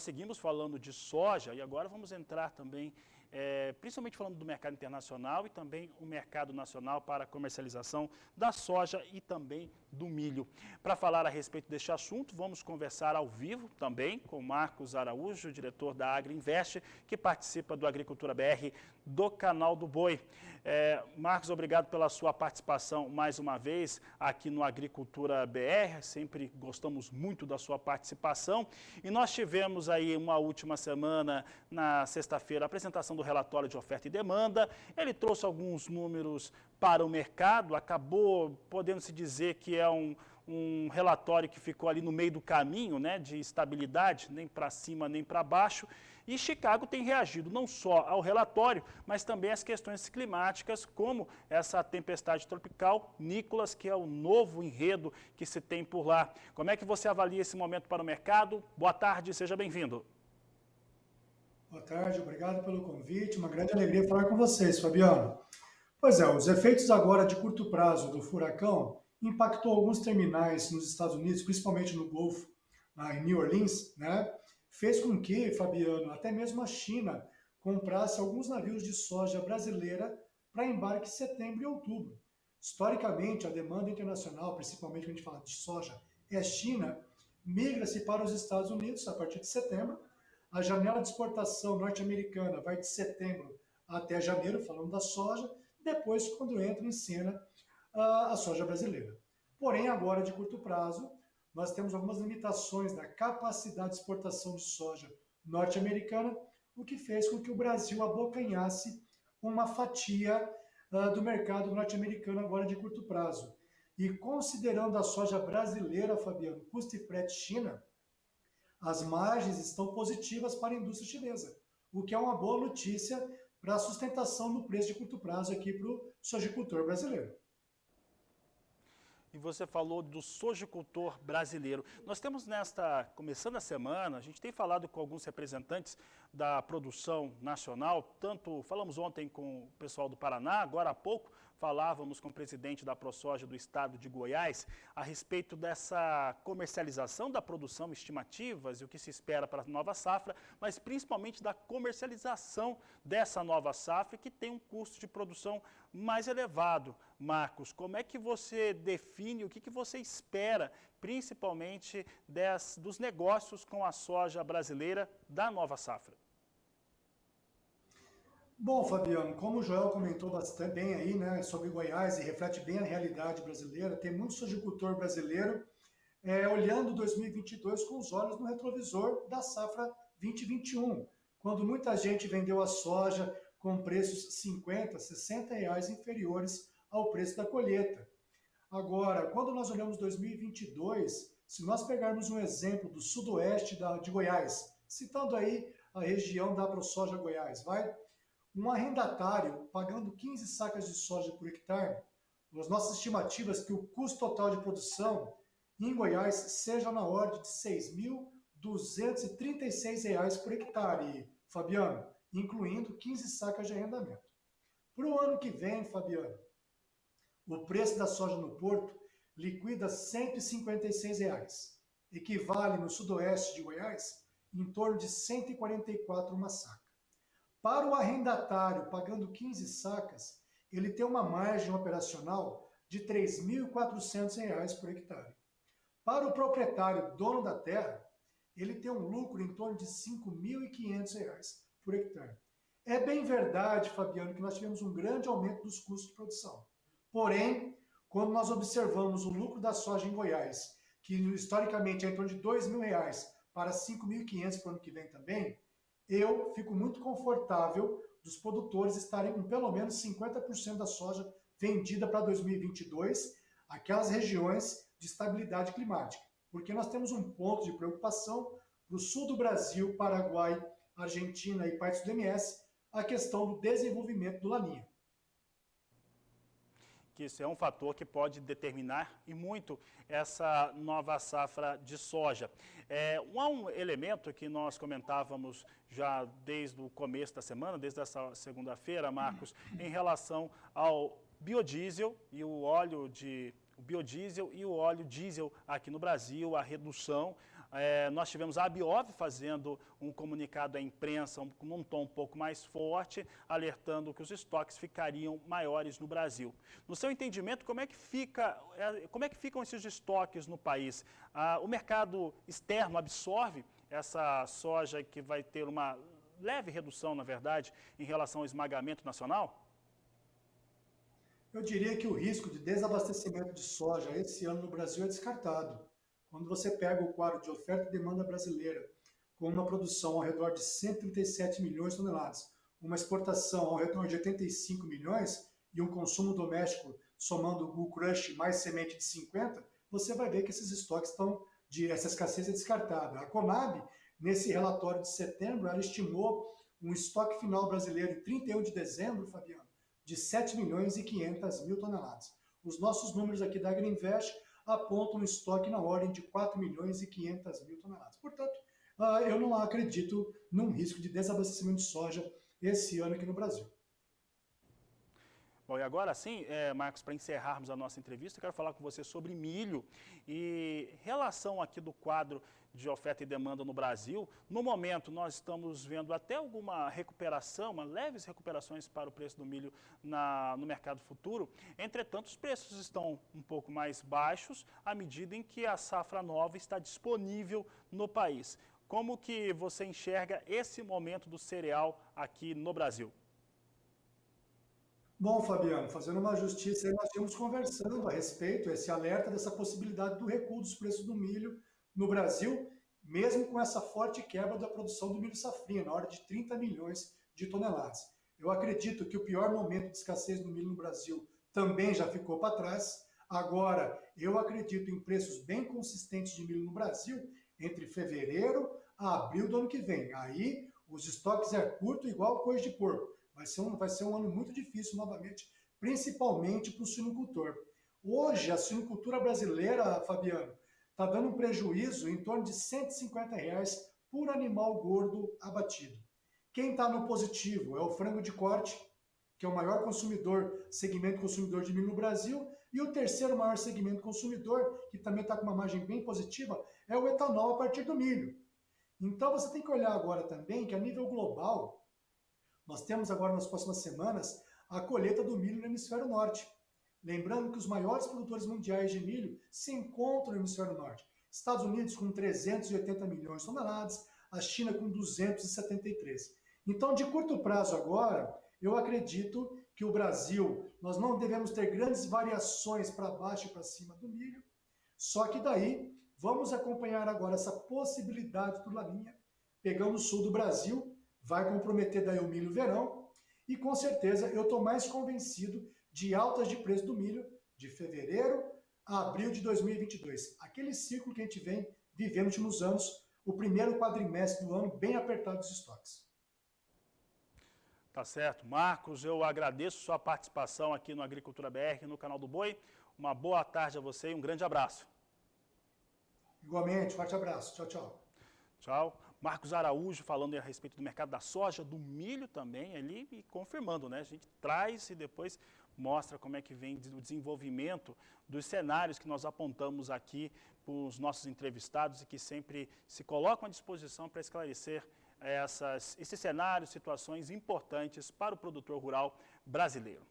Seguimos falando de soja e agora vamos entrar também, principalmente falando do mercado internacional e também o mercado nacional para a comercialização da soja e também do milho. Para falar a respeito deste assunto, vamos conversar ao vivo também com Marcos Araújo, diretor da Agriinvest, que participa do Agricultura BR do Canal do Boi. Marcos, obrigado pela sua participação mais uma vez aqui no Agricultura BR, sempre gostamos muito da sua participação. E nós tivemos aí uma última semana, na sexta-feira, a apresentação do relatório de oferta e demanda. Ele trouxe alguns números para o mercado, acabou podendo-se dizer que é um relatório que ficou ali no meio do caminho, né, de estabilidade, nem para cima nem para baixo. E Chicago tem reagido não só ao relatório, mas também às questões climáticas, como essa tempestade tropical Nicholas, que é o novo enredo que se tem por lá. Como é que você avalia esse momento para o mercado? Boa tarde, seja bem-vindo. Boa tarde, obrigado pelo convite. Uma grande alegria falar com vocês, Fabiano. Pois é, os efeitos agora de curto prazo do furacão impactou alguns terminais nos Estados Unidos, principalmente no Golfo, em New Orleans, né? Fez com que, Fabiano, até mesmo a China comprasse alguns navios de soja brasileira para embarque em setembro e outubro. Historicamente, a demanda internacional, principalmente quando a gente fala de soja, é a China, migra-se para os Estados Unidos a partir de setembro. A janela de exportação norte-americana vai de setembro até janeiro, falando da soja, depois quando entra em cena a soja brasileira. Porém, agora, de curto prazo, nós temos algumas limitações da capacidade de exportação de soja norte-americana, o que fez com que o Brasil abocanhasse uma fatia do mercado norte-americano agora de curto prazo. E considerando a soja brasileira, Fabiano, custo e frete China, as margens estão positivas para a indústria chinesa, o que é uma boa notícia para a sustentação no preço de curto prazo aqui para o sojicultor brasileiro. E você falou do sojicultor brasileiro. Nós temos começando a semana, a gente tem falado com alguns representantes da produção nacional, tanto falamos ontem com o pessoal do Paraná, agora há pouco falávamos com o presidente da ProSoja do estado de Goiás a respeito dessa comercialização da produção, estimativas e o que se espera para a nova safra, mas principalmente da comercialização dessa nova safra que tem um custo de produção mais elevado. Marcos, como é que você define, o que você espera, principalmente dos negócios com a soja brasileira da nova safra? Bom, Fabiano, como o Joel comentou bastante bem aí, né, sobre Goiás e reflete bem a realidade brasileira, tem muito sojicultor brasileiro olhando 2022 com os olhos no retrovisor da safra 2021, quando muita gente vendeu a soja com preços 50, 60 reais inferiores ao preço da colheita. Agora, quando nós olhamos 2022, se nós pegarmos um exemplo do sudoeste de Goiás, citando aí a região da ProSoja Goiás, um arrendatário pagando 15 sacas de soja por hectare, as nossas estimativas que o custo total de produção em Goiás seja na ordem de R$ 6.236 por hectare, Fabiano, incluindo 15 sacas de arrendamento. Para o ano que vem, Fabiano, o preço da soja no Porto liquida R$ 156, equivale no sudoeste de Goiás em torno de 144 uma saca. Para o arrendatário, pagando 15 sacas, ele tem uma margem operacional de R$ 3.400 por hectare. Para o proprietário, dono da terra, ele tem um lucro em torno de R$ 5.500 por hectare. É bem verdade, Fabiano, que nós tivemos um grande aumento dos custos de produção. Porém, quando nós observamos o lucro da soja em Goiás, que historicamente é em torno de R$ 2.000 para R$ 5.500 para o ano que vem também, eu fico muito confortável dos produtores estarem com pelo menos 50% da soja vendida para 2022, aquelas regiões de estabilidade climática. Porque nós temos um ponto de preocupação para o sul do Brasil, Paraguai, Argentina e partes do MS, a questão do desenvolvimento do Laninha. Que isso é um fator que pode determinar e muito essa nova safra de soja. Um elemento que nós comentávamos já desde o começo da semana, desde essa segunda-feira, Marcos, em relação ao biodiesel e o óleo diesel aqui no Brasil, a redução Nós tivemos a Abiov fazendo um comunicado à imprensa num tom um pouco mais forte, alertando que os estoques ficariam maiores no Brasil. No seu entendimento, como é que ficam esses estoques no país? O mercado externo absorve essa soja que vai ter uma leve redução, na verdade, em relação ao esmagamento nacional? Eu diria que o risco de desabastecimento de soja esse ano no Brasil é descartado. Quando você pega o quadro de oferta e demanda brasileira, com uma produção ao redor de 137 milhões de toneladas, uma exportação ao redor de 85 milhões e um consumo doméstico somando o crush mais semente de 50, você vai ver que esses estoques essa escassez é descartada. A Conab, nesse relatório de setembro, ela estimou um estoque final brasileiro em 31 de dezembro, Fabiano, de 7 milhões e 500 mil toneladas. Os nossos números aqui da Agriinvest apontam um estoque na ordem de 4 milhões e 500 mil toneladas. Portanto, eu não acredito num risco de desabastecimento de soja esse ano aqui no Brasil. Bom, e agora sim, Marcos, para encerrarmos a nossa entrevista, eu quero falar com você sobre milho e relação aqui do quadro de oferta e demanda no Brasil. No momento, nós estamos vendo até alguma recuperação, leves recuperações para o preço do milho no mercado futuro. Entretanto, os preços estão um pouco mais baixos à medida em que a safra nova está disponível no país. Como que você enxerga esse momento do cereal aqui no Brasil? Bom, Fabiano, fazendo uma justiça, aí nós tínhamos conversando a respeito, esse alerta dessa possibilidade do recuo dos preços do milho no Brasil, mesmo com essa forte quebra da produção do milho safrinha, na ordem de 30 milhões de toneladas. Eu acredito que o pior momento de escassez do milho no Brasil também já ficou para trás. Agora, eu acredito em preços bem consistentes de milho no Brasil entre fevereiro a abril do ano que vem. Aí, os estoques é curto, igual coisa de porco. Vai ser um ano muito difícil novamente, principalmente para o suinocultor. Hoje, a suinocultura brasileira, Fabiano, está dando um prejuízo em torno de R$ 150 por animal gordo abatido. Quem está no positivo é o frango de corte, que é o maior segmento consumidor de milho no Brasil, e o terceiro maior segmento consumidor, que também está com uma margem bem positiva, é o etanol a partir do milho. Então você tem que olhar agora também que a nível global, nós temos agora nas próximas semanas a colheita do milho no hemisfério norte. Lembrando que os maiores produtores mundiais de milho se encontram no hemisfério norte. Estados Unidos com 380 milhões de toneladas, a China com 273. Então, de curto prazo agora, eu acredito que o Brasil, nós não devemos ter grandes variações para baixo e para cima do milho, só que daí vamos acompanhar agora essa possibilidade do Laninha, pegando o sul do Brasil, vai comprometer daí o milho verão, e com certeza eu estou mais convencido de altas de preço do milho de fevereiro a abril de 2022. Aquele ciclo que a gente vem vivendo nos últimos anos, o primeiro quadrimestre do ano bem apertado dos estoques. Tá certo. Marcos, eu agradeço sua participação aqui no Agricultura BR, no canal do Boi. Uma boa tarde a você e um grande abraço. Igualmente, forte abraço. Tchau, tchau. Tchau. Marcos Araújo falando a respeito do mercado da soja, do milho também ali e confirmando, né? A gente traz e depois mostra como é que vem o desenvolvimento dos cenários que nós apontamos aqui para os nossos entrevistados e que sempre se colocam à disposição para esclarecer esses cenários, situações importantes para o produtor rural brasileiro.